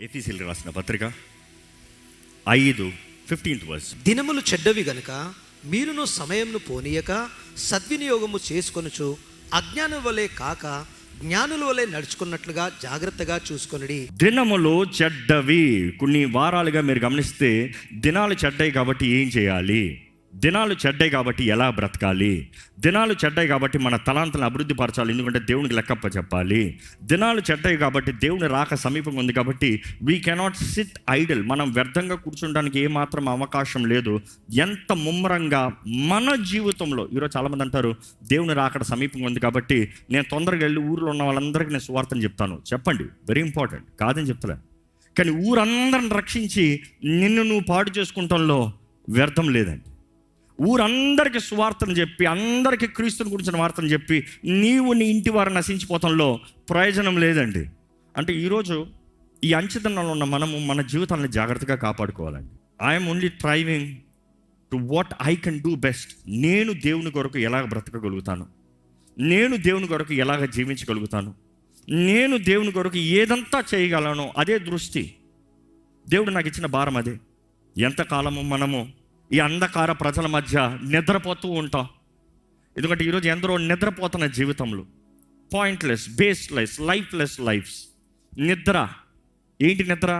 ఎఫెసీయులకు రాసిన పత్రిక 5:15 దినములు చెడ్డవి గనుక మీరును సమయంను పోనీయక సద్వినియోగము చేసుకొనుచు అజ్ఞానుల వలె కాక జ్ఞానుల వలె నడుచుకున్నట్లుగా జాగ్రత్తగా చూసుకొనుడి. దినములు చెడ్డవి. కొన్ని వారాలుగా మీరు గమనిస్తే దినాలు చెడ్డవి కాబట్టి ఏం చేయాలి, దినాలు చెడ్డాయి కాబట్టి ఎలా బ్రతకాలి, దినాలు చెడ్డాయి కాబట్టి మన తలాంతలను అభివృద్ధి పరచాలి, ఎందుకంటే దేవునికి లెక్కప్ప చెప్పాలి. దినాలు చెడ్డాయి కాబట్టి దేవుని రాక సమీపంగా ఉంది కాబట్టి వీ కెనాట్ సిట్ ఐడల్. మనం వ్యర్థంగా కూర్చుండడానికి ఏమాత్రం అవకాశం లేదు. ఎంత ముమ్మరంగా మన జీవితంలో ఈరోజు చాలామంది అంటారు దేవుని రాకడ సమీపంగా ఉంది కాబట్టి నేను తొందరగా వెళ్ళి ఊరిలో ఉన్న వాళ్ళందరికీ నేను సువార్తను చెప్తాను. చెప్పండి, వెరీ ఇంపార్టెంట్, కాదని చెప్తలే. కానీ ఊరందరిని రక్షించి నిన్ను నువ్వు పాడు చేసుకుంటంలో వ్యర్థం లేదండి. ఊరందరికీ సువార్తను చెప్పి అందరికీ క్రీస్తుని గురించిన వార్తను చెప్పి నీవు నీ ఇంటి వారు నశించిపోతంలో ప్రయోజనం లేదండి. అంటే ఈరోజు ఈ అంచెదనంలో ఉన్న మనము మన జీవితాన్ని జాగ్రత్తగా కాపాడుకోవాలండి. I'm only striving to what I can do best. నేను దేవుని కొరకు ఎలాగ బ్రతకగలుగుతాను, నేను దేవుని కొరకు ఎలాగ జీవించగలుగుతాను, నేను దేవుని కొరకు ఏదంతా చేయగలను, అదే దృష్టి. దేవుడు నాకు ఇచ్చిన భారం అదే. ఎంతకాలము మనము ఈ అంధకార ప్రజల మధ్య నిద్రపోతూ ఉంటాం. ఎందుకంటే ఈరోజు ఎందరో నిద్రపోతున్న జీవితంలో పాయింట్లెస్, బేస్లెస్, లైఫ్లెస్ లైఫ్స్. నిద్ర ఏంటి? నిద్ర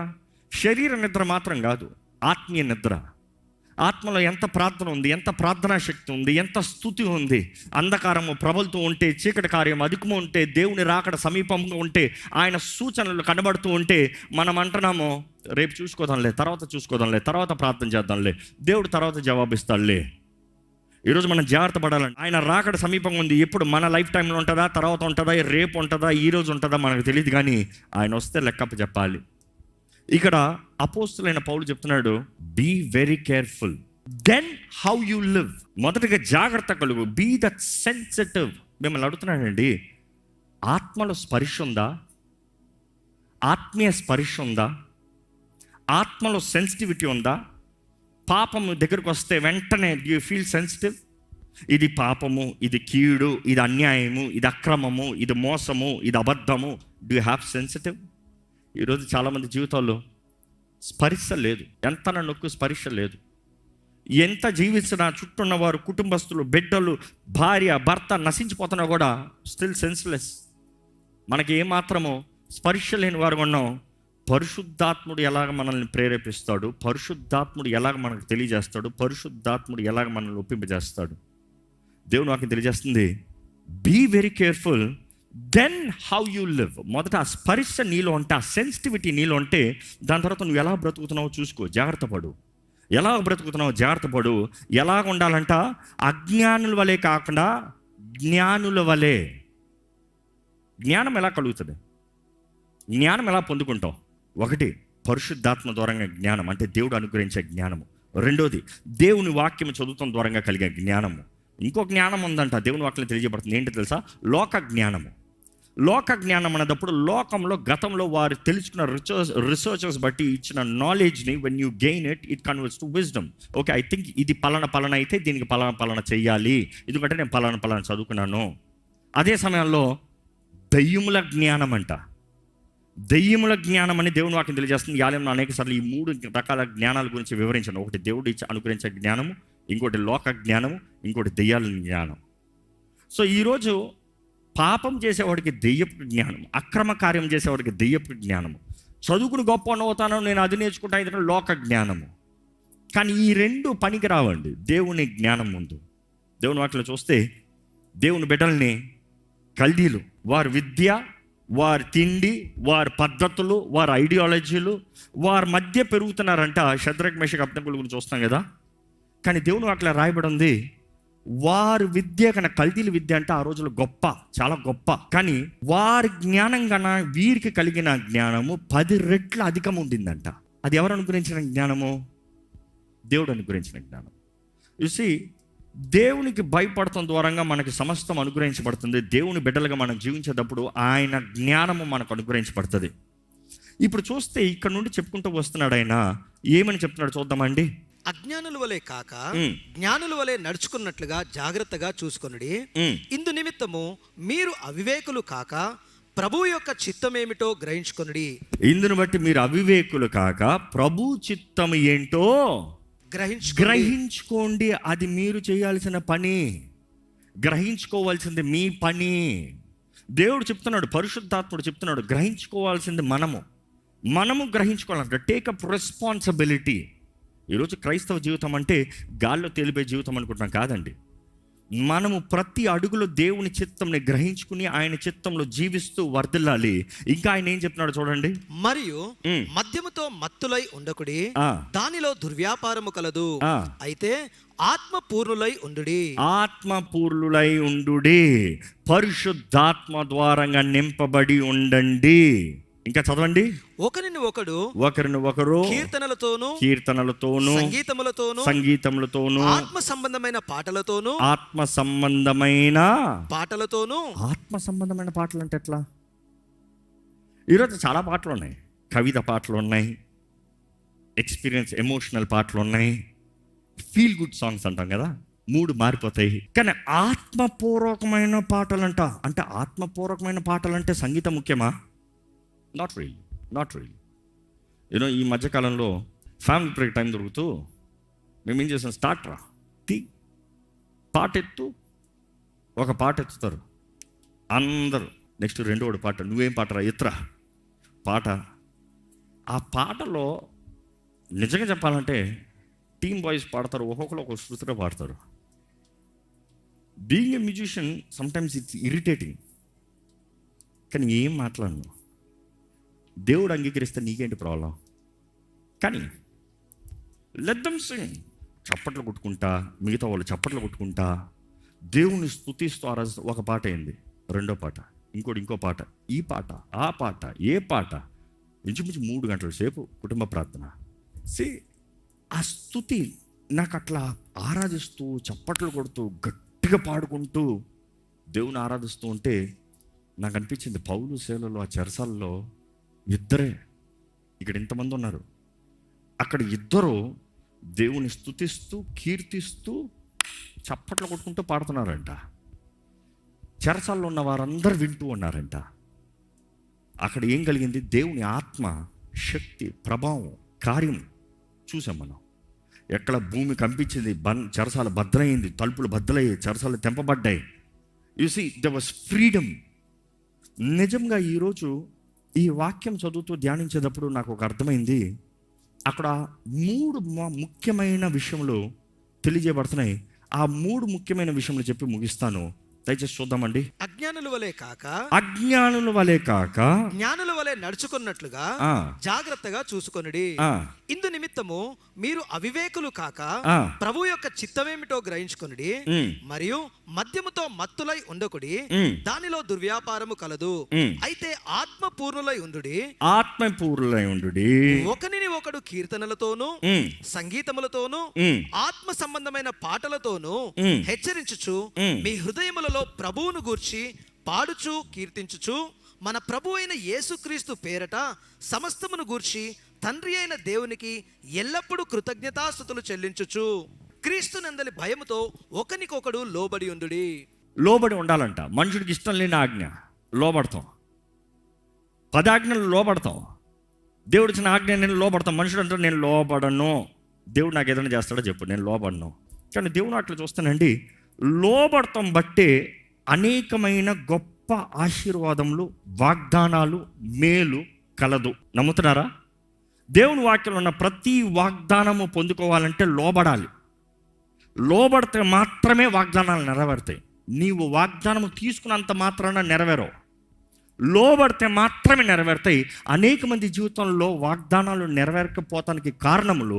శరీర నిద్ర మాత్రం కాదు, ఆత్మీయ నిద్ర. ఆత్మలో ఎంత ప్రార్థన ఉంది, ఎంత ప్రార్థనా శక్తి ఉంది, ఎంత స్తుతి ఉంది. అంధకారము ప్రబలుతూ ఉంటే, చీకటి కార్యం అధికము ఉంటే, దేవుని రాకడ సమీపంగా ఉంటే, ఆయన సూచనలు కనబడుతూ ఉంటే మనం అంటున్నాము రేపు చూసుకోదాంలే, తర్వాత ప్రార్థన చేద్దాంలే, దేవుడు తర్వాత జవాబిస్తాడులే. ఈరోజు మనం జాగ్రత్త పడాలండి. ఆయన రాకడ సమీపంగా ఉంది. ఎప్పుడు మన లైఫ్ టైంలో ఉంటుందా, తర్వాత ఉంటుందా, రేపు ఉంటుందా, ఈరోజు ఉంటుందా మనకు తెలియదు. కానీ ఆయన వస్తే లెక్కప్ప చెప్పాలి. ఇక్కడ అపోస్తులైన పౌలు చెప్తున్నాడు, be very careful then how you live. మొదటిగా జాగ్రత్త కలుగు, బీ దట్ సెన్సిటివ్. మిమ్మల్ని అడుగుతున్నానండి, ఆత్మలో స్పర్శ ఉందా, ఆత్మీయ స్పర్శ ఉందా, ఆత్మలో సెన్సిటివిటీ ఉందా? పాపము దగ్గరకు వస్తే వెంటనే డూ యూ ఫీల్ సెన్సిటివ్? ఇది పాపము, ఇది కీడు, ఇది అన్యాయము, ఇది అక్రమము, ఇది మోసము, ఇది అబద్ధము. Do you have sensitive? ఈరోజు చాలామంది జీవితాల్లో స్పర్శ లేదు, ఎంత నొక్కు స్పర్శ లేదు. ఎంత జీవించినా చుట్టూ ఉన్నవారు, కుటుంబస్తులు, బిడ్డలు, భార్య, భర్త నశించిపోతున్నా కూడా స్టిల్ సెన్స్లెస్. మనకి ఏమాత్రమో స్పర్శ లేని వారు ఉన్నాం. పరిశుద్ధాత్ముడు ఎలాగ మనల్ని ప్రేరేపిస్తాడు, పరిశుద్ధాత్ముడు ఎలాగ మనకు తెలియజేస్తాడు, పరిశుద్ధాత్ముడు ఎలాగ మనల్ని ఒప్పింపజేస్తాడు. దేవుడు నాకు తెలియజేస్తుంది, be very careful then how you live. మొదట ఆ స్పర్శ నీలో ఉంటే, ఆ సెన్సిటివిటీ నీలో ఉంటే, దాని తర్వాత నువ్వు ఎలా బ్రతుకుతున్నావో చూసుకో, జాగ్రత్త పడు. ఎలా బ్రతుకుతున్నావో జాగ్రత్త పడు. ఎలాగ ఉండాలంట? అజ్ఞానుల వలె కాకుండా జ్ఞానుల వలె. జ్ఞానం ఎలా కలుగుతుంది? జ్ఞానం ఎలా పొందుకుంటావు? ఒకటి, పరిశుద్ధాత్మ ద్వారంగా జ్ఞానం, అంటే దేవుడు అనుగ్రహించే జ్ఞానము. రెండోది, దేవుని వాక్యం చదువుతాం ద్వారంగా కలిగే జ్ఞానము. ఇంకో జ్ఞానం ఉందంట, దేవుని వాక్యం తెలియజేయబడుతుంది. ఏంటి తెలుసా? లోక జ్ఞానము. లోక జ్ఞానం అన్నప్పుడు లోకంలో గతంలో వారు తెలుసుకున్న రీసెర్చర్స్ బట్టి ఇచ్చిన నాలెడ్జ్ని when you gain it converts to wisdom. Okay, I think ఇది పలానా అయితే దీనికి పలానా చెయ్యాలి, ఎందుకంటే నేను పలానా చదువుకున్నాను. అదే సమయంలో దెయ్యముల జ్ఞానం అంట. దెయ్యముల జ్ఞానం అని దేవుని వాక్యం తెలియజేస్తుంది. ఆలయంలో అనేక సార్లు ఈ 3 రకాల జ్ఞానాల గురించి వివరించాను. ఒకటి దేవుడు ఇచ్చి అనుగ్రహించే జ్ఞానము, ఇంకోటి లోక జ్ఞానము, ఇంకోటి దెయ్యాల జ్ఞానం. సో ఈరోజు పాపం చేసేవాడికి దెయ్యపు జ్ఞానం, అక్రమ కార్యం చేసేవాడికి దెయ్యపు జ్ఞానము. చదువుకుని గొప్ప అవుతాను, నేను అది నేర్చుకుంటా, ఇది లోక జ్ఞానము. కానీ ఈ 2 పనికి రావండి దేవుని జ్ఞానం ముందు. దేవుని వాటిలో చూస్తే దేవుని బిడ్డల్ని కల్దీలు, వారి విద్య, వారి తిండి, వారి పద్ధతులు, వారి ఐడియాలజీలు, వారి మధ్య పెరుగుతున్నారంట. షద్రక్ మేషక్ అబ్దెనగోల గురించి చూస్తాం కదా. కానీ దేవుని వాటిలో రాయబడి ఉంది, వారి విద్య కన్నా కల్దీల విద్య అంటే ఆ రోజుల్లో గొప్ప, చాలా గొప్ప. కానీ వారి జ్ఞానం కన్నా వీరికి కలిగిన జ్ఞానము 10 రెట్ల అధికం ఉండిందంట. అది ఎవరు అనుగ్రహించిన జ్ఞానము? దేవుడు అనుగ్రహించిన జ్ఞానం. చూసి దేవునికి భయపడటం ద్వారంగా మనకి సమస్తం అనుగ్రహించబడుతుంది. దేవుని బిడ్డలుగా మనం జీవించేటప్పుడు ఆయన జ్ఞానము మనకు అనుగ్రహించబడుతుంది. ఇప్పుడు చూస్తే ఇక్కడ నుండి చెప్పుకుంటూ వస్తున్నాడు. ఆయన ఏమని చెప్తున్నాడు చూద్దామండి. అజ్ఞానుల వలె కాక జ్ఞానుల వలె నడుచుకున్నట్లుగా జాగ్రత్తగా చూసుకొనుడి. ఇందు నిమిత్తము మీరు అవివేకులు కాక ప్రభువు యొక్క చిత్తమేమిటో గ్రహించుకొనుడి. ఇందును బట్టి మీరు అవివేకులు కాక ప్రభు చిత్తం ఏంటో గ్రహించుకోండి. అది మీరు చేయాల్సిన పని, గ్రహించుకోవాల్సింది మీ పని. దేవుడు చెప్తున్నాడు, పరిశుద్ధాత్ముడు చెప్తున్నాడు, గ్రహించుకోవాల్సింది మనము గ్రహించుకోవాలంట. Take up responsibility. ఈరోజు క్రైస్తవ జీవితం అంటే గాల్లో తేలిపే జీవితం అనుకుంటున్నాం, కాదండి. మనము ప్రతి అడుగులో దేవుని చిత్తంని గ్రహించుకుని ఆయన చిత్తంలో జీవిస్తూ వర్ధిల్లాలి. ఇంకా ఆయన ఏం చెప్తున్నాడు చూడండి, మరియు మద్యముతో మత్తులై ఉండకుడి, దానిలో దుర్వ్యాపారము కలదు, అయితే ఆత్మపూర్ణులై ఉండుడి. ఆత్మపూర్ణులై ఉండుడి, పరిశుద్ధాత్మ ద్వారంగా నింపబడి ఉండండి. ఇంకా చదవండి, ఒకరిని ఒకరు కీర్తనలతోను సంగీతములతోను ఆత్మ సంబంధమైన పాటలతోను ఆత్మ సంబంధమైన పాటలు అంటే ఎట్లా? ఈరోజు చాలా పాటలు ఉన్నాయి. కవిత పాటలు ఉన్నాయి, ఎక్స్పీరియన్స్ ఎమోషనల్ పాటలు ఉన్నాయి, ఫీల్ గుడ్ సాంగ్స్ అంటాం కదా, మూడు మారిపోతాయి. కానీ ఆత్మపూర్వకమైన పాటలంట, అంటే ఆత్మపూర్వకమైన పాటలంటే సంగీతం ముఖ్యమా? Not really. ఈ మధ్యకాలంలో ఫ్యామిలీ బ్రేక్ టైం దొరుకుతూ మేము ఏం చేసాం, స్టార్ట్ రా పాట ఎత్తు, ఒక పాట ఎత్తుతారు అందరూ. నెక్స్ట్ రెండోడు పాట, నువ్వేం పాటరా ఎత్తురా పాట. ఆ పాటలో నిజంగా చెప్పాలంటే టీమ్ బాయ్స్ పాడతారు, ఒక్కొక్కరు ఒక శృతిలో పాడతారు. Being a musician sometimes it's irritating, కానీ ఏం మాట్లాడను. దేవుడు అంగీకరిస్తే నీకేంటి ప్రాబ్లం? కానీ లెట్ దెమ్ సింగ్, చప్పట్లు కొట్టుకుంటా, మిగతా వాళ్ళు చప్పట్లు కొట్టుకుంటా దేవుని స్తుతిస్తూ ఆ రోజు ఒక పాట అయింది, రెండో పాట, ఇంకో పాట, ఈ పాట, ఆ పాట, ఏ పాట, ఇంచుమించు 3 గంటల సేపు కుటుంబ ప్రార్థన. ఆ స్తుతి నాకు అట్లా ఆరాధిస్తూ చప్పట్లు కొడుతూ గట్టిగా పాడుకుంటూ దేవుని ఆరాధిస్తూ ఉంటే నాకు అనిపించింది, పౌలు సేవలలో ఆ చెరసాలలో ఇద్దరే, ఇక్కడ ఇంతమంది ఉన్నారు, అక్కడ ఇద్దరు దేవుని స్తుతిస్తూ కీర్తిస్తూ చప్పట్లు కొట్టుకుంటూ పాడుతున్నారంట. చెరసాల్లో ఉన్న వారందరూ వింటూ ఉన్నారంట. అక్కడ ఏం కలిగింది? దేవుని ఆత్మ శక్తి ప్రభావం కార్యం చూసాం మనం. ఎక్కడ భూమి కంపించింది, చెరసాల బద్దలైంది, తలుపులు బద్దలయ్యాయి, చెరసాలు తెంపబడ్డాయి. You see there was freedom. నిజంగా ఈరోజు ఈ వాక్యం చదువుతూ ధ్యానించేటప్పుడు నాకు ఒక అర్థమైంది, అక్కడ 3 ముఖ్యమైన విషయములు తెలియజేయబడుతున్నాయి. ఆ 3 ముఖ్యమైన విషయములు చెప్పి ముగిస్తాను, దయచేసి చూద్దామండి. అజ్ఞానుల వలె కాక జ్ఞానుల వలె నడుచుకున్నట్లుగా జాగ్రత్తగా చూసుకొనుడి. ఇందు నిమిత్తము మీరు అవివేకులు కాక ప్రభు యొక్క చిత్తమేమిటో గ్రహించుకొనుడి, మరియు మద్యముతో మత్తులై ఉండకుడి, దానిలో దుర్వ్యాపారము కలదు, అయితే ఆత్మపూర్ణులై ఉండుడి. ఒకనిని ఒకడు కీర్తనలతోనూ సంగీతములతోనూ ఆత్మ సంబంధమైన పాటలతోనూ హెచ్చరించుచు మీ హృదయములలో ప్రభువును గూర్చి పాడుచు కీర్తించుచు మన ప్రభు అయిన యేసుక్రీస్తు పేరట సమస్తమును గూర్చి తండ్రి అయిన దేవునికి ఎల్లప్పుడూ కృతజ్ఞతాస్తుతులు చెల్లించుచు క్రీస్తునందలి భయముతో ఒకనికొకడు లోబడి ఉండుడి. లోబడి ఉండాలంట. మనుషుడికి ఇష్టం లేని ఆజ్ఞ లోబడతాం, 10 ఆజ్ఞలు లోబడతాం. దేవుడు ఇచ్చిన ఆజ్ఞ నేను లోబడతాం. మనుషుడు అంటే నేను లోబడను, దేవుడు నాకు ఏదైనా చేస్తాడో చెప్పు, నేను లోబడను. కానీ దేవుడు అట్లా చూస్తానండి, లోబడతాం బట్టే అనేకమైన గొప్ప ఆశీర్వాదములు, వాగ్దానాలు, మేలు కలదు. నమ్ముతున్నారా? దేవుని వాక్యంలో ఉన్న ప్రతి వాగ్దానము పొందుకోవాలంటే లోబడాలి. లోబడితే మాత్రమే వాగ్దానాలు నెరవేరుతాయి. నీవు వాగ్దానము తీసుకున్నంత మాత్రాన నెరవేరవు, లోబడితే మాత్రమే నెరవేరుతాయి. అనేక మంది జీవితంలో వాగ్దానాలు నెరవేరకపోవటానికి కారణములు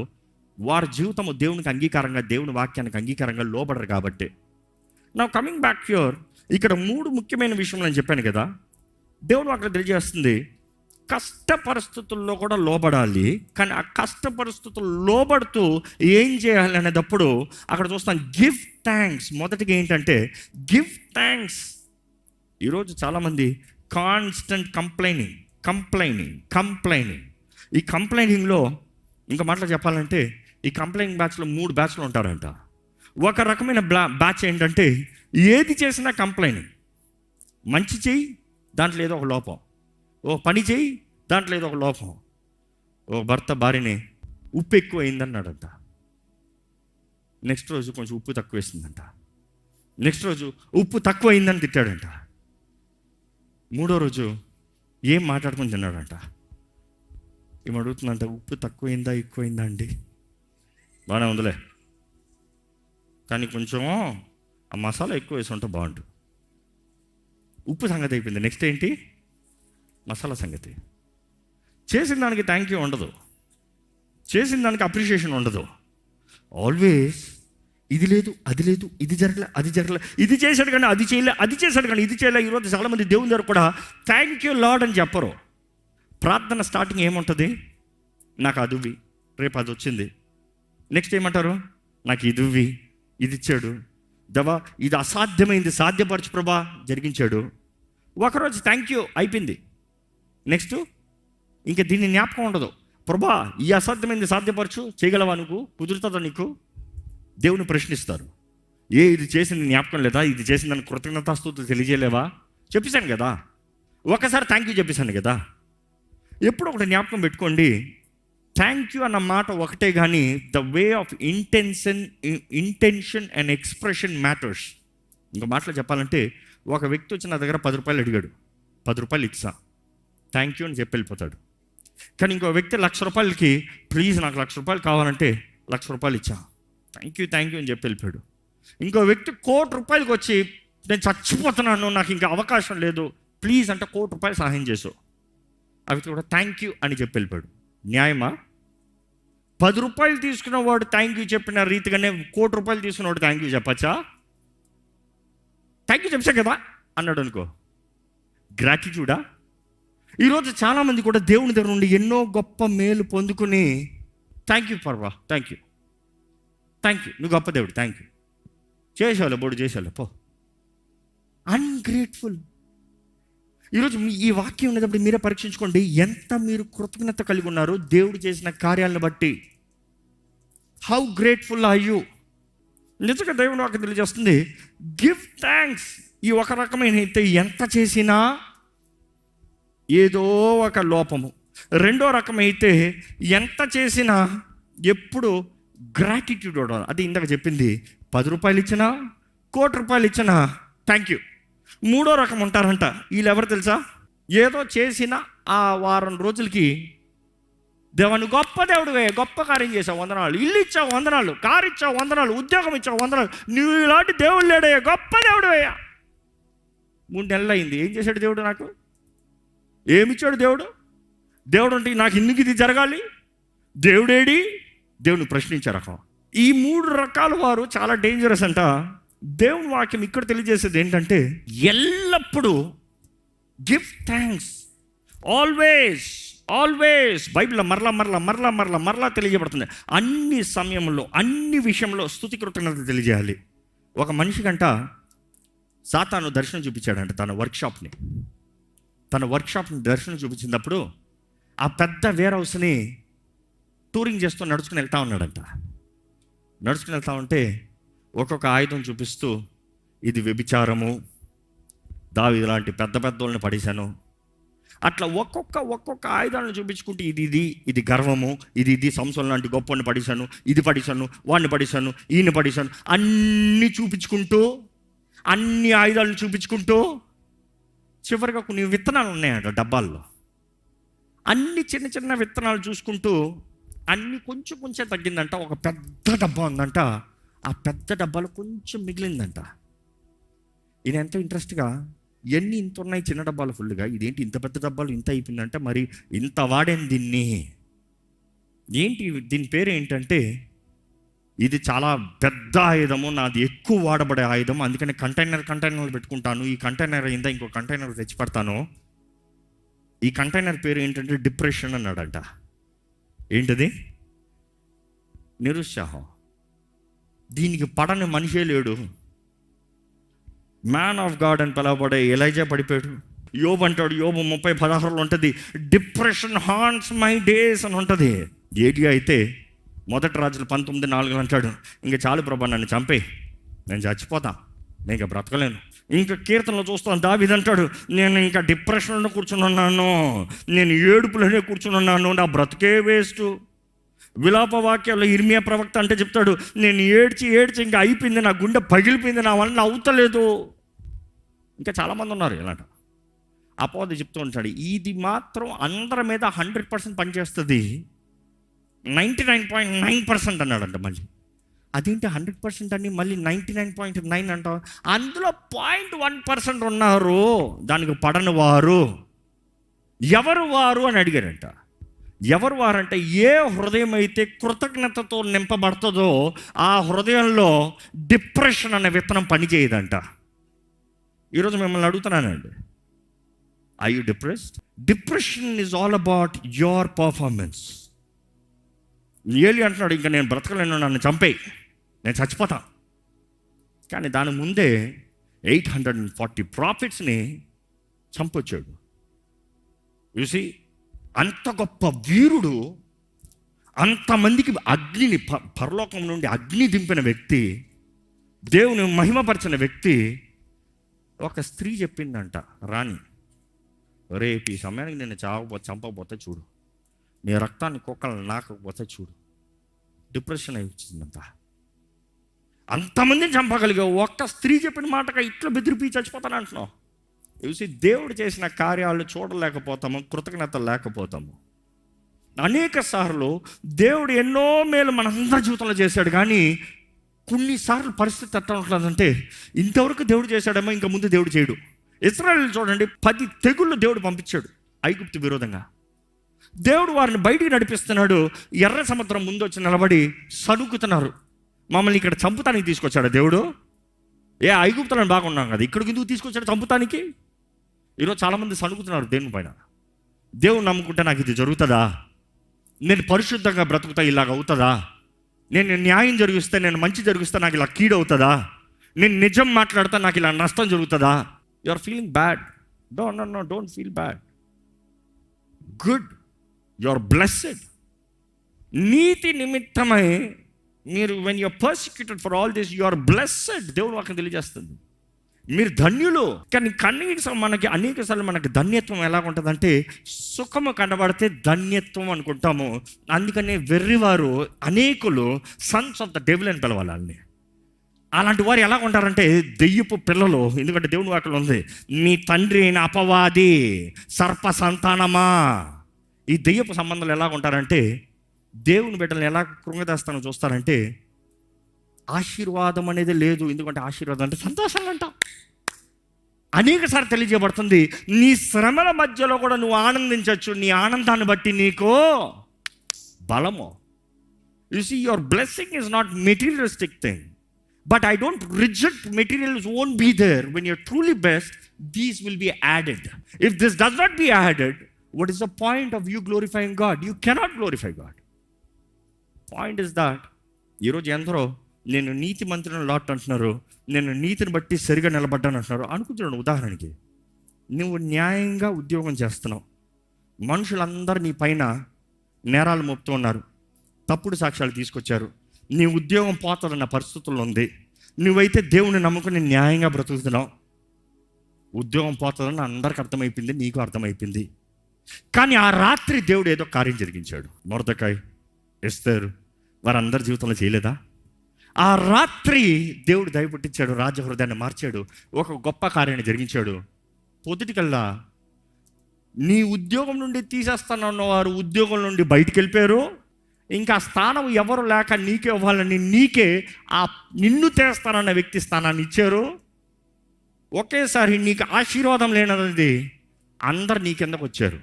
వారి జీవితము దేవునికి అంగీకారంగా, దేవుని వాక్యానికి అంగీకారంగా లోబడరు కాబట్టి. నా కమింగ్ బ్యాక్ హియర్, ఇక్కడ 3 ముఖ్యమైన విషయం నేను చెప్పాను కదా. దేవుడు అక్కడ తెలియజేస్తుంది, కష్ట పరిస్థితుల్లో కూడా లోబడాలి. కానీ ఆ కష్ట పరిస్థితులు లోబడుతూ ఏం చేయాలి అనేటప్పుడు అక్కడ చూస్తాం, గివ్ థ్యాంక్స్. మొదటిగా ఏంటంటే గివ్ థ్యాంక్స్. ఈరోజు చాలామంది కాన్స్టెంట్ కంప్లైనింగ్. ఈ కంప్లైనింగ్లో ఇంకా మాటలు చెప్పాలంటే ఈ కంప్లైనింగ్ బ్యాచ్లో 3 బ్యాచ్లు ఉంటారంట. ఒక రకమైన బ్యాచ్ ఏంటంటే ఏది చేసినా కంప్లైనింగ్. మంచి చెయ్యి, దాంట్లో ఏదో ఒక లోపం. ఓ పని చేయి, దాంట్లో ఏదో ఒక లోపం. ఓ భర్త భార్యని ఉప్పు ఎక్కువ అయిందన్నాడంట. నెక్స్ట్ రోజు కొంచెం ఉప్పు తక్కువ వేసిందంట. నెక్స్ట్ రోజు ఉప్పు తక్కువ అయిందని తిట్టాడంట. మూడో రోజు ఏం మాట్లాడుకొని తిన్నాడంట. ఏం అడుగుతుందంట, ఉప్పు తక్కువైందా ఎక్కువైందా అండి? బాగానే ఉందిలే, కానీ కొంచెం ఆ మసాలా ఎక్కువ వేసి ఉంటే బాగుంటుంది. ఉప్పు సంగతి అయిపోయింది. నెక్స్ట్ ఏంటి? మసాలా సంగతి. చేసిన దానికి థ్యాంక్ యూ ఉండదు, చేసిన దానికి అప్రిషియేషన్ ఉండదు. ఆల్వేస్ ఇది లేదు, అది లేదు, ఇది జరగలే, అది జరగలే, ఇది చేశాడు కానీ అది చేయలే, అది చేశాడు కానీ ఇది చేయలే. ఈరోజు చాలామంది దేవుని దగ్గర కూడా థ్యాంక్ యూ లార్డ్ అని చెప్పరు. ప్రార్థన స్టార్టింగ్ ఏముంటుంది? నాకు అది ఇవ్వి, రేపు అది వచ్చింది. నెక్స్ట్ ఏమంటారు? నాకు ఇది ఇవ్వి, ఇది ఇచ్చాడు దవా, ఇది అసాధ్యమైంది సాధ్యపరచు ప్రభా, జరిగించాడు. ఒకరోజు థ్యాంక్ యూ అయిపోయింది. నెక్స్ట్ ఇంకా దీన్ని జ్ఞాపకం ఉండదు. ప్రభా ఈ అసాధ్యమైంది సాధ్యపరచు, చేయగలవా, నువ్వు కుదురుతుందా నీకు? దేవుని ప్రశ్నిస్తారు. ఇది చేసింది జ్ఞాపకం లేదా? ఇది చేసిన దాన్ని కృతజ్ఞతాస్తుతులు తెలియజేయలేవా? చెప్పేశాను కదా, ఒకసారి థ్యాంక్ యూ చెప్పేశాను కదా. ఎప్పుడు ఒకటి జ్ఞాపకం పెట్టుకోండి, థ్యాంక్ యూ అన్న మాట ఒకటే, కానీ the way of intention and expression matters. ఇంకో మాటలో చెప్పాలంటే, ఒక వ్యక్తి వచ్చి నా దగ్గర 10 రూపాయలు అడిగాడు, 10 రూపాయలు ఇచ్చా, థ్యాంక్ యూ అని చెప్పి వెళ్ళిపోతాడు. కానీ ఇంకో వ్యక్తి 1,00,000 రూపాయలకి, ప్లీజ్ నాకు 1,00,000 రూపాయలు కావాలంటే 1,00,000 రూపాయలు ఇచ్చా, థ్యాంక్ యూ అని చెప్పి వెళ్ళిపోయాడు. ఇంకో వ్యక్తి 1,00,00,000 రూపాయలకి వచ్చి, నేను చచ్చిపోతున్నాను, నాకు ఇంకా అవకాశం లేదు, ప్లీజ్ అంటే 1,00,00,000 రూపాయలు సహాయం చేసావు, ఆ వ్యక్తి కూడా థ్యాంక్ యూ అని చెప్పి వెళ్ళిపోయాడు. న్యాయమా? 10 రూపాయలు తీసుకున్న వాడు థ్యాంక్ యూ చెప్పిన రీతిగానే 1,00,00,000 రూపాయలు తీసుకున్నవాడు థ్యాంక్ యూ చెప్పచ్చా? థ్యాంక్ యూ చెప్పా కదా అన్నాడు అనుకో, గ్రాటిట్యూడా? ఈరోజు చాలామంది కూడా దేవుని దగ్గర నుండి ఎన్నో గొప్ప మేలు పొందుకుని థ్యాంక్ యూ పర్వా, థ్యాంక్ యూ, నువ్వు గొప్ప దేవుడు, థ్యాంక్ యూ, చేసేవాళ్ళు బోడు చేసేవాళ్ళు పో. అన్గ్రేట్ఫుల్. ఈరోజు ఈ వాక్యం ఉన్నప్పుడు మీరే పరీక్షించుకోండి, ఎంత మీరు కృతజ్ఞత కలిగి ఉన్నారు దేవుడు చేసిన కార్యాలను బట్టి. How grateful are you? నిజంగా దేవుని వాక్యం తెలియజేస్తుంది, గివ్ థ్యాంక్స్. ఈ ఒక రకమైన అయితే ఎంత చేసినా ఏదో ఒక లోపము. రెండో రకమైతే ఎంత చేసినా ఎప్పుడు గ్రాటిట్యూడ్ ఉండదు. అది ఇందాక చెప్పింది, 10 రూపాయలు ఇచ్చినా 1,00,00,000 రూపాయలు ఇచ్చినా థ్యాంక్ యూ. మూడో రకం ఉంటారంట. వీళ్ళు ఎవరు తెలుసా? ఏదో చేసిన ఆ వారం రోజులకి, దేవాన్ని గొప్ప దేవుడువే, గొప్ప కార్యం చేసావు వందనాలు, ఇల్లు ఇచ్చావు వందనాలు, కారు ఇచ్చావు వందనాలు, ఉద్యోగం ఇచ్చావు వందనాలు, నువ్వు ఇలాంటి దేవుడు లేడయ్యా, గొప్ప దేవుడువయ్యా. 3 నెలలు అయింది, ఏం చేశాడు దేవుడు నాకు? ఏమిచ్చాడు దేవుడు? దేవుడు అంటే నాకు ఎందుకు ఇది జరగాలి, దేవుడేడి? దేవుని ప్రశ్నించే రకం. ఈ 3 రకాల వారు చాలా డేంజరస్ అంట. దేవుని వాక్యం ఇక్కడ తెలియజేసేది ఏంటంటే, ఎల్లప్పుడూ గివ్ థ్యాంక్స్, ఆల్వేస్. బైబిల్లో మరలా తెలియజేయబడుతుంది. అన్ని సమయంలో, అన్ని విషయంలో స్తుతి కృతజ్ఞత తెలియజేయాలి. ఒక మనిషికంట సాతాను దర్శనం చూపించాడంట. తన వర్క్షాప్ని దర్శనం చూపించినప్పుడు ఆ పెద్ద వేర్ హౌస్ని టూరింగ్ చేస్తూ నడుచుకుని వెళ్తా ఉన్నాడంట. నడుచుకుని వెళ్తా ఉంటే ఒక్కొక్క ఆయుధం చూపిస్తూ, ఇది వ్యభిచారము, దావీదు లాంటి పెద్ద వాళ్ళని పడేశాను, అట్లా ఒక్కొక్క ఆయుధాలను చూపించుకుంటూ, ఇది గర్వము, ఇది సంసోను లాంటి గొప్పని పడేశాను, ఇది పడేశాను, వాడిని పడేశాను, ఈయన పడేశాను, అన్నీ చూపించుకుంటూ, అన్ని ఆయుధాలను చూపించుకుంటూ, చివరిగా కొన్ని విత్తనాలు ఉన్నాయంట డబ్బాల్లో. అన్ని చిన్న విత్తనాలు చూసుకుంటూ అన్ని కొంచెం తగ్గిందంట. ఒక పెద్ద డబ్బా ఉందంట, ఆ పెద్ద డబ్బాలో కొంచెం మిగిలిందంట. ఈయన ఎంతో ఇంట్రెస్ట్గా, ఎన్ని ఇంత ఉన్నాయి చిన్న డబ్బాలు ఫుల్గా, ఇదేంటి ఇంత పెద్ద డబ్బాలు ఇంత అయిపోయిందంటే, మరి ఇంత వాడాను దీన్ని, ఏంటి దీని పేరు ఏంటంటే, ఇది చాలా పెద్ద ఆయుధము, నాది ఎక్కువ వాడబడే ఆయుధం, అందుకని కంటైనర్లు పెట్టుకుంటాను, ఈ కంటైనర్ అయిందా ఇంకో కంటైనర్ తెచ్చి పెడతాను. ఈ కంటైనర్ పేరు ఏంటంటే డిప్రెషన్ అన్నాడంట. ఏంటది? నిరుత్సాహం. దీనికి పడని మనిషే లేడు. మ్యాన్ ఆఫ్ గాడ్ అని పిలవబడే ఎలైజా పడిపోయాడు. యోబు అంటాడు, యోబు 30:16 ఉంటుంది, డిప్రెషన్ హాంట్స్ మై డేస్ అని ఉంటుంది. ఏలియా అయితే 1 రాజులు 19:4 అంటాడు, ఇంకా చాలు ప్రభా, నన్ను చంపే, నేను చచ్చిపోతా, నేను ఇంకా బ్రతకలేను, ఇంకా కీర్తనలో చూస్తాను, దావీదు అంటాడు, నేను ఇంకా డిప్రెషన్లో కూర్చుని ఉన్నాను, నేను ఏడుపులోనే కూర్చుని ఉన్నాను, నా బ్రతుకే వేస్ట్. విలాప వాక్యాల్లో ఇర్మియా ప్రవక్త అంటే చెప్తాడు, నేను ఏడ్చి ఇంకా అయిపోయింది, నా గుండె పగిలిపోయింది, నా వల్ల అవుతలేదు. ఇంకా చాలామంది ఉన్నారు ఇలాంటి. అపోది చెప్తూ ఉంటాడు, ఇది మాత్రం అందరి మీద 100% పనిచేస్తుంది, 99.9% అన్నాడంట. మళ్ళీ అదేంటి 100% అని మళ్ళీ 99.9 అంటావు? అందులో 0.1% ఉన్నారు దానికి పడని వారు. ఎవరు వారు అని అడిగారంట. ఎవరు వారంటే, ఏ హృదయం అయితే కృతజ్ఞతతో నింపబడుతుందో ఆ హృదయంలో డిప్రెషన్ అనే విత్తనం పనిచేయదంట. ఈరోజు మిమ్మల్ని అడుగుతున్నానండి, are you depressed? Depression is all about your performance. Eli అంటున్నాడు, ఇంకా నేను బ్రతకలేను, నన్ను చంపేయి, నేను చచ్చిపోతా. కానీ దాని ముందే 840 ప్రాఫిట్స్ని చంపొచ్చాడు. చూసి అంత గొప్ప వీరుడు, అంతమందికి అగ్నిని పరలోకం నుండి అగ్ని దింపిన వ్యక్తి, దేవుని మహిమపరిచిన వ్యక్తి, ఒక స్త్రీ చెప్పిందంట, రాణి, రేపు ఈ సమయానికి నేను చంపకపోతే చూడు, నీ రక్తాన్ని కుక్కలు నాకపోతే చూడు. డిప్రెషన్ అయి వచ్చిందంట. అంతమందిని చంపగలిగావు, ఒక్క స్త్రీ చెప్పిన మాటగా ఇట్లా బెదిరిపి చచ్చిపోతాను అంటున్నావు. చూసి దేవుడు చేసిన కార్యాలు చూడలేకపోతాము, కృతజ్ఞత లేకపోతాము. అనేక సార్లు దేవుడు ఎన్నో మేలు మనందరి జీవితంలో చేశాడు, కానీ కొన్నిసార్లు పరిస్థితి ఎట్లా ఉంటుందంటే, ఇంతవరకు దేవుడు చేశాడేమో ఇంకా ముందు దేవుడు చేయడు. ఇశ్రాయేలు చూడండి, 10 తెగుళ్ళు దేవుడు పంపించాడు ఐగుప్తు విరోధంగా. దేవుడు వారిని బయటికి నడిపిస్తున్నాడు. ఎర్ర సముద్రం ముందు వచ్చి నిలబడి సణుకుతున్నారు, మమ్మల్ని ఇక్కడ చంపుతానికి తీసుకొచ్చాడు దేవుడు. ఏ ఐగుప్తులను బాగున్నాం కదా, ఇక్కడికి ఎందుకు తీసుకొచ్చాడు చంపుతానికి? ఈరోజు చాలామంది సణుకుతున్నారు దేవుని పైన. దేవుని నమ్ముకుంటే నాకు ఇది జరుగుతుందా? నేను పరిశుద్ధంగా బ్రతుకుతా ఇలాగ అవుతుందా? నేను న్యాయం జరిగిస్తే, నేను మంచి జరిగిస్తే నాకు ఇలా కీడు అవుతుందా? నేను నిజం మాట్లాడితే నాకు ఇలా నష్టం జరుగుతుందా? You are feeling bad. Don't feel bad. Good, you are blessed. నీతి నిమిత్తమై మీరు when you are persecuted for all this, you are blessed. దేవుడు వాక్యం తెలియజేస్తుంది, మీరు ధన్యులు. కానీ మనకి అనేకసార్లు మనకి ధన్యత్వం ఎలా ఉంటుందంటే, సుఖము కనబడితే ధన్యత్వం అనుకుంటాము. అందుకనే వెర్రివారు అనేకులు సన్స్ ఆఫ్ ద డెవిల్ అని పిలవాలి. అలాంటి వారు ఎలా ఉంటారంటే దెయ్యపు పిల్లలు. ఎందుకంటే దేవుని వాక్యం ఉంది, నీ తండ్రి అయిన అపవాది సర్ప సంతానమా. ఈ దెయ్యపు సంబంధాలు ఎలా ఉంటారంటే, దేవుని బిడ్డలను ఎలా కృంగదేస్తానో చూస్తారంటే, ఆశీర్వాదం అనేది లేదు. ఎందుకంటే ఆశీర్వాదం అంటే సంతోషంగా అంటాం. అనేకసార్లు తెలియజేయబడుతుంది, నీ శ్రమల మధ్యలో కూడా నువ్వు ఆనందించవచ్చు, నీ ఆనందాన్ని బట్టి నీకు బలము. You see, your blessing is not materialistic thing, but I don't reject materials, won't be there. When you're truly best, these will be added. If this does not be added, what is the point of you glorifying God? You cannot glorify God. Point is that, ఈరోజు ఎందరో నేను నీతి మంత్రిని lot అంటున్నారు, నేను నీతిని బట్టి సరిగా నిలబడ్డాను అంటున్నారు. అనుకుంటున్నాను, ఉదాహరణకి నువ్వు న్యాయంగా ఉద్యోగం చేస్తున్నావు, మనుషులందరూ నీ పైన నేరాలు మోపుతూ ఉన్నారు, తప్పుడు సాక్ష్యాలు తీసుకొచ్చారు, నీ ఉద్యోగం పోతుందన్న పరిస్థితుల్లో ఉంది. నువ్వైతే దేవుని నమ్ముకుని న్యాయంగా బ్రతుకుతున్నావు, ఉద్యోగం పోతుందని అందరికి అర్థమైపోయింది, నీకు అర్థమైపోయింది. కానీ ఆ రాత్రి దేవుడు ఏదో కార్యం జరిగించాడు. మొర్దెకాయ్, ఎస్తేరు వారందరి జీవితంలో చేయలేదా? ఆ రాత్రి దేవుడు దయ పుట్టించాడు, రాజహృదయాన్ని మార్చాడు, ఒక గొప్ప కార్యాన్ని జరిగించాడు. పొద్దుటికల్లా నీ ఉద్యోగం నుండి తీసేస్తానన్న వారు ఉద్యోగం నుండి బయటికి వెళ్ళిపోయారు. ఇంకా స్థానం ఎవరు లేక నీకే ఇవ్వాలని, నీకే ఆ నిన్ను తీస్తానన్న వ్యక్తి స్థానాన్ని ఇచ్చారు. ఒకేసారి నీకు ఆశీర్వాదం లేనది అందరు నీ కిందకు వచ్చారు.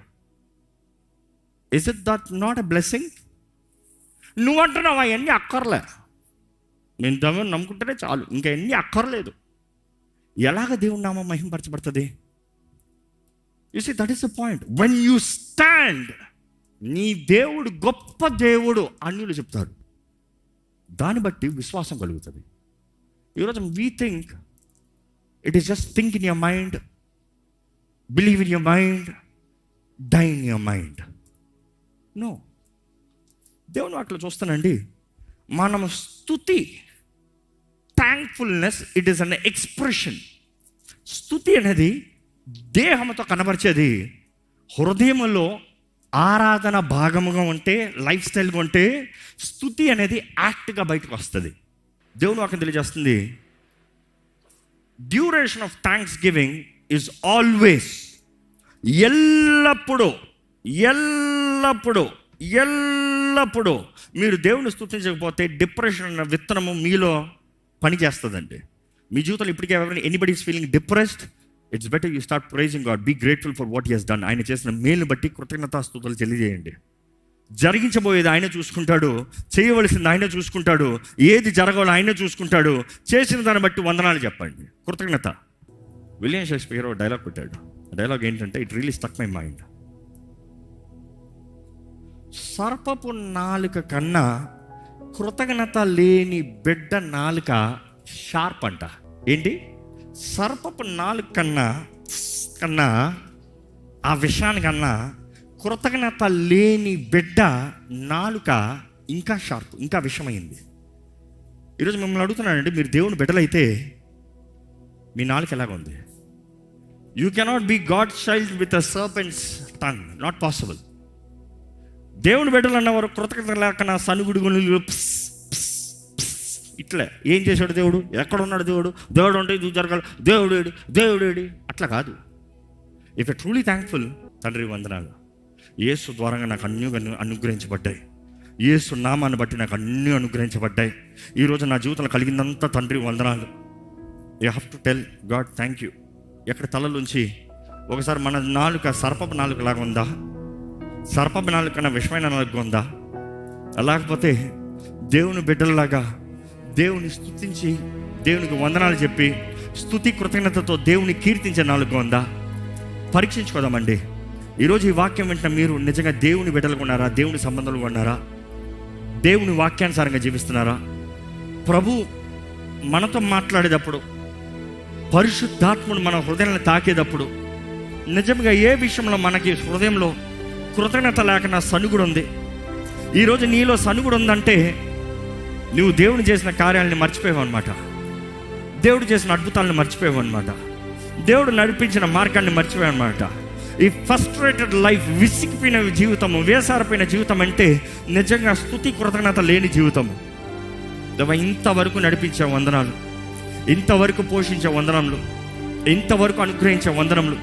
Is it that not a blessing? నువ్వు అంటున్నావు అవన్నీ అక్కర్లే, నేను దేవుని నమ్ముకుంటేనే చాలు, ఇంకా ఎన్ని అక్కర్లేదు. ఎలాగ దేవుని నామం మహిమపరచబడుతుంది? You see, that is the point. When you stand, నీ దేవుడు గొప్ప దేవుడు అన్యులు చెప్తారు, దాన్ని బట్టి విశ్వాసం కలుగుతుంది. ఈరోజు we think it is just think in your mind, believe in your mind, die in your mind. No, దేవుని వాటిలో చూస్తానండి, మనం స్తుతి, thankfulness, it is an expression. స్తుతి అనేది దేహంతో కనబరిచేది, హృదయంలో ఆరాధన భాగముగా ఉంటే, లైఫ్ స్టైల్గా ఉంటే స్తుతి అనేది యాక్ట్గా బయటకు వస్తుంది. దేవుని వాక్యం తెలియజేస్తుంది, duration of thanks giving is always, ఎల్లప్పుడూ ఎల్లప్పుడూ ఎల్లప్పుడూ మీరు దేవుని స్తుతించకపోతే డిప్రెషన్ అన్న విత్తనము మీలో పనిచేస్తుందండి. మీ జీవితంలో ఇప్పటికే ఎవరైనా anybody is feeling depressed, it's better you start praising God, be grateful for what he has done. ఆయన చేసిన మేలును బట్టి కృతజ్ఞతాస్తుతులు తెలియజేయండి. జరిగించబోయేది ఆయన చూసుకుంటాడు, చేయవలసింది ఆయన చూసుకుంటాడు, ఏది జరగాలో ఆయన చూసుకుంటాడు. చేసిన దాన్ని బట్టి వందనాలు చెప్పండి, కృతజ్ఞత. విలియం షేక్స్పియర్ ఒక డైలాగ్ పెట్టాడు. ఆ డైలాగ్ ఏంటంటే, it really stuck my mind. సర్పపు నాలుక కన్నా కృతజ్ఞత లేని బిడ్డ నాలుక షార్ప్ అంట. ఏంటి? సర్పపు నాలుక కన్నా ఆ విషయానికన్నా కృతజ్ఞత లేని బిడ్డ నాలుక ఇంకా షార్ప్, ఇంకా విషమైంది. ఈరోజు మిమ్మల్ని అడుగుతున్నానండి, మీరు దేవుని బిడ్డలైతే మీ నాలుక ఎలాగుంది? You cannot be God child with a serpent's tongue, not possible. దేవుని బిడ్డలు అన్నవారు కృతజ్ఞత లేకన్నా సనుగుడు ఇట్లా ఏం చేశాడు దేవుడు, ఎక్కడ ఉన్నాడు దేవుడు, దేవుడు ఉంటే ఇది జరగాలి, దేవుడేడి అట్లా కాదు. ఇఫ్ ఎ ట్రూలీ థ్యాంక్ఫుల్, తండ్రి వందనాలు, యేసు ద్వారంగా నాకు అన్నీ అనుగ్రహించబడ్డాయి, యేసు నామాన్ని బట్టి నాకు అన్నీ అనుగ్రహించబడ్డాయి, ఈరోజు నా జీవితంలో కలిగిందంతా తండ్రి వందనాలు. You have to tell God thank you. ఎక్కడ తలలోంచి ఒకసారి మన నాలుక సర్పపు నాలుక లాగా ఉందా, సర్పపు నాలుక కన్నా విషమైన నాలుక ఉందా? లేకపోతే దేవుని బిడ్డలలాగా దేవుని స్తుతించి దేవునికి వందనాలు చెప్పి స్తుతి కృతజ్ఞతతో దేవుని కీర్తించే నాలుక ఉందా? పరీక్షించుకోదామండి. ఈరోజు ఈ వాక్యం వెంటనే మీరు నిజంగా దేవుని బిడ్డలుగా ఉన్నారా, దేవుని సంబంధాలుగా ఉన్నారా, దేవుని వాక్యానుసారంగా జీవిస్తున్నారా? ప్రభు మనతో మాట్లాడేటప్పుడు, పరిశుద్ధాత్ముడు మన హృదయాన్ని తాకేటప్పుడు నిజంగా ఏ విషయంలో మనకి హృదయంలో కృతజ్ఞత లేకుండా సనుగుడు ఉంది, ఈరోజు నీలో సనుగుడు ఉందంటే నువ్వు దేవుడు చేసిన కార్యాలని మర్చిపోయావు అనమాట, దేవుడు చేసిన అద్భుతాలను మర్చిపోయావు అనమాట, దేవుడు నడిపించిన మార్గాన్ని మర్చిపోయావు అనమాట. ఈ ఫ్రస్ట్రేటెడ్ లైఫ్, విసిగిపోయిన జీవితము, వేసారిపోయిన జీవితం అంటే నిజంగా స్తుతి కృతజ్ఞత లేని జీవితము. ఇంతవరకు నడిపించే వందనాలు, ఇంతవరకు పోషించే వందనములు, ఇంతవరకు అనుగ్రహించే వందనములు,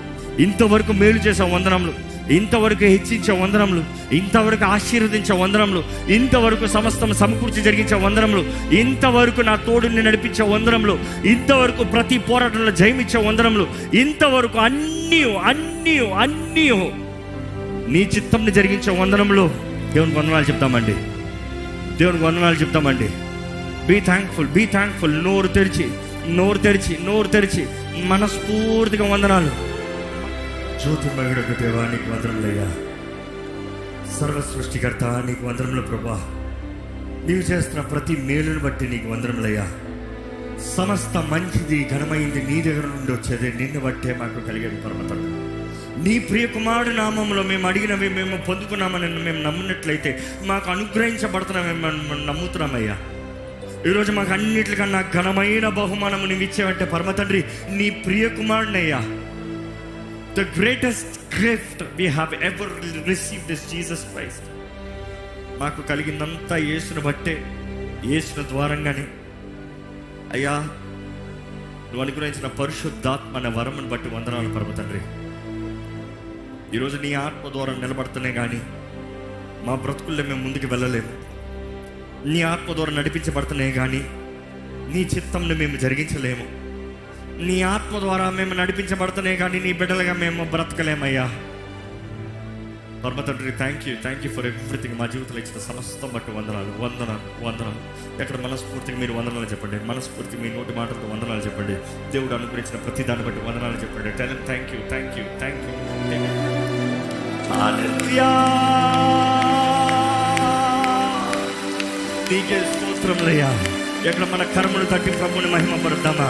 ఇంతవరకు మేలు చేసే వందనములు, ఇంతవరకు హెచ్చించే వందనములు, ఇంతవరకు ఆశీర్వదించే వందనములు, ఇంతవరకు సమస్తం సమకూర్చి జరిగించే వందనములు, ఇంతవరకు నా తోడుని నడిపించే వందనములు, ఇంతవరకు ప్రతి పోరాటంలో జయమిచ్చే వందనములు, ఇంతవరకు అన్నీ నీ చిత్తంని జరిగించే వందనములు. దేవునికి వందనాలు చెప్తామండి, దేవునికి వందనాలు చెప్తామండి. Be thankful. నోరు తెరిచి మనస్ఫూర్తిగా వందనాలు. జ్యోతిర్మయుడకు దేవా నీకు వందనములయ్యా, సర్వ సృష్టికర్త నీకు వందనములు ప్రభా. నీవు చేస్తున్న ప్రతి మేలును బట్టి నీకు వందనములయ్యా. సమస్త మంచిది ఘనమైంది నీ దగ్గర నుండి వచ్చేది, నిన్ను బట్టే మాకు కలిగేది పరమతం. నీ ప్రియ కుమారుడు నామంలో మేము అడిగినవి మేము పొందుకున్నామని మేము నమ్మినట్లయితే మాకు అనుగ్రహించబడుతున్నామని మేము నమ్ముతున్నామయ్యా. ఈరోజు మాకు అన్నిటికన్నా ఘనమైన బహుమానము నీవు ఇచ్చేవంటే పరమ తండ్రి నీ ప్రియ కుమారుడయ్యా. The greatest gift we have ever received is Jesus Christ. మాకు కలిగిందంతా యేసును బట్టే, యేసును ద్వారంగానే అయ్యా. నువ్వు అనుగ్రహించిన పరిశుద్ధాత్మ అనే వరమును బట్టి వందనాలు పరమ తండ్రి. ఈరోజు నీ ఆత్మ ద్వారా నిలబడుతూనే కానీ మా బ్రతుకుల్లో మేము ముందుకు వెళ్ళలేము. నీ ఆత్మ ద్వారా నడిపించబడుతున్నాయి కానీ నీ చిత్తంను మేము జరిగించలేము. నీ ఆత్మ ద్వారా మేము నడిపించబడుతున్నాయి కానీ నీ బిడ్డలుగా మేము బ్రతకలేమయ్యా. పరమ తండ్రి థ్యాంక్ యూ ఫర్ ఎవ్రీథింగ్. మా జీవితంలో ఇచ్చిన సమస్తం బట్టి వందనాలు. ఎక్కడ మనస్ఫూర్తిగా మీరు వందనాలు చెప్పండి, మనస్ఫూర్తిగా మీ నోటి మాటలతో వందనాలు చెప్పండి. దేవుడు అనుగ్రహించిన ప్రతి దాన్ని బట్టి వందనాలు చెప్పండి. Thank you. నీకే స్తోత్రములయ్యా. ఎక్కడ మన కర్మను తట్టి ప్రభుని మహిమపడతామా,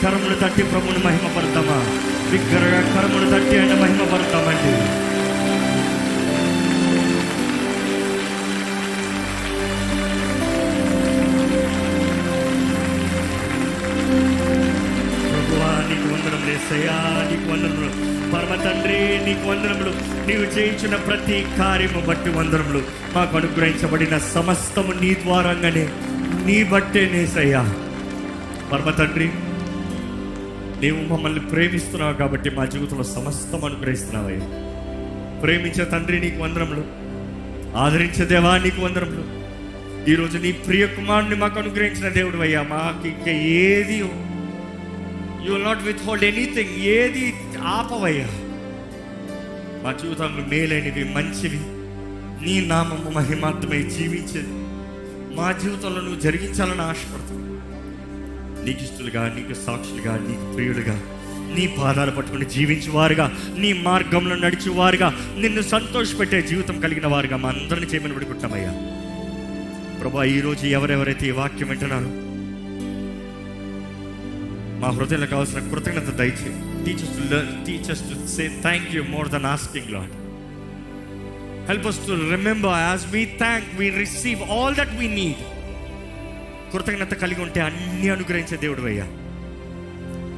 కర్మను తట్టి ప్రభుని మహిమపడతామా, బిగ్గరగా కర్మను తట్టి ఆయన మహిమపడతామండి. ప్రభువా నీకు వందనములు యేసయ్యా. నీకు వందనములు. నీవు చేయించిన ప్రతి కార్యము బట్టి వందనములు. మాకు అనుగ్రహించబడిన సమస్తము నీ ద్వారంగానే, నీ బట్టే నేసయ్యా. పరమ తండ్రి, నీవు మమ్మల్ని ప్రేమిస్తున్నావు కాబట్టి మా జీవితంలో సమస్తం అనుగ్రహిస్తున్నావయ్యా. ప్రేమించే తండ్రి నీకు వందనములు. ఆదరించే దేవా నీకు వందనములు. ఈరోజు నీ ప్రియ కుమారుని మాకు అనుగ్రహించిన దేవుడు అయ్యా. మాకు ఇంకా ఏది, you will not withhold anything, ఏది ఆపవయ్యా. మా జీవితంలో మేలైనవి, మంచివి, నీ నామము మహిమార్థమై జీవించేది మా జీవితంలో నువ్వు జరిగించాలని ఆశపడుతున్నావు. నీకు ఇష్టలుగా, నీకు సాక్షులుగా, నీకు ప్రియులుగా, నీ పాదాలు పట్టుకుని జీవించేవారుగా, నీ మార్గంలో నడిచేవారుగా, నిన్ను సంతోషపెట్టే జీవితం కలిగిన వారుగా మా అందరిని చేయమని పెడుకుంటామయ్యా. ప్రభా, ఈరోజు ఎవరెవరైతే ఈ వాక్యం వింటున్నారో మా హృదయంలో కావాల్సిన కృతజ్ఞత దయచేయి. Teach us to say thank you more than asking, Lord. Help us to remember as we thank, we receive all that we need. కృతజ్ఞత కలిగి ఉంటే అన్ని అనుగ్రహించే దేవుడు అయ్యా.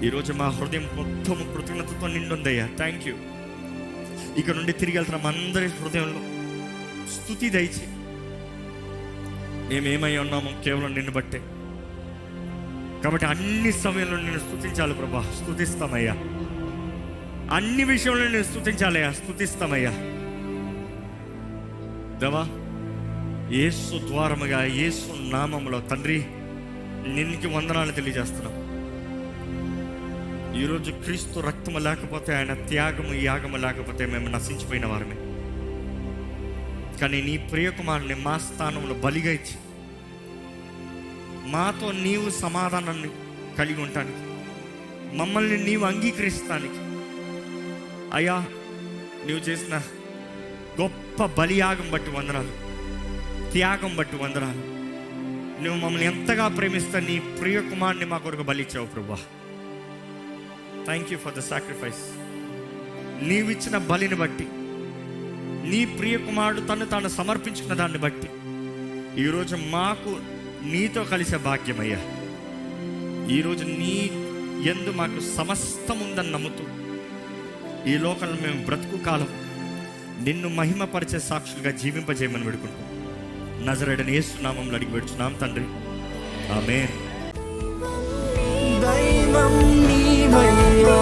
ఈరోజు మా హృదయం మొత్తం కృతజ్ఞతతో నిండుందయ్యా. Thank you. ఇక నుండి తిరిగి వెళ్తున్నాం అందరి హృదయంలో స్తుతి దయచేయి. మేమేమై ఉన్నామో కేవలం నిన్ను బట్టే కాబట్టి అన్ని సమయంలో నేను స్తుతించాలి ప్రభా. స్తుతిస్తామయ్యా. అన్ని విషయంలో నేను స్తుతించాలయ్యా. స్తుతిస్తామయ్యా. దేవా, యేసు ద్వారముగా, యేసు నామములో తండ్రి నిన్నుకి వందనాలు తెలియజేస్తున్నాం. ఈరోజు క్రీస్తు రక్తము లేకపోతే, ఆయన త్యాగము యాగము లేకపోతే మేము నశించిపోయిన వారమే. కానీ నీ ప్రియకుమారుని మా స్థానంలో బలిగా ఇచ్చి మాతో నీవు సమాధానాన్ని కలిగి ఉండటానికి, మమ్మల్ని నీవు అంగీకరిస్తానికి అయ్యా, నీవు చేసిన గొప్ప బలియాగం బట్టి వందనాలు, త్యాగం బట్టి వందనాలు. నువ్వు మమ్మల్ని ఎంతగా ప్రేమిస్తా నీ ప్రియ కుమారుని మా కొరకు బలిచ్చావు ప్రభా. Thank you for the sacrifice. నీవిచ్చిన బలిని బట్టి, నీ ప్రియ కుమారుడు తాను సమర్పించుకున్న దాన్ని బట్టి ఈరోజు మాకు నీతో కలిసే భాగ్యమయ్యా. ఈరోజు నీ యందు మాకు సమస్తం ఉందని నమ్ముతూ ఈ లోకంలో మేము బ్రతుకు కాలం నిన్ను మహిమపరిచే సాక్షులుగా జీవింపజేయమని వేడుకుంటాం. నజరేయుడైన యేసు నామములో అడిగి వేడుచున్నాం తండ్రి, ఆమేన్. దైవం నీవయ్యా.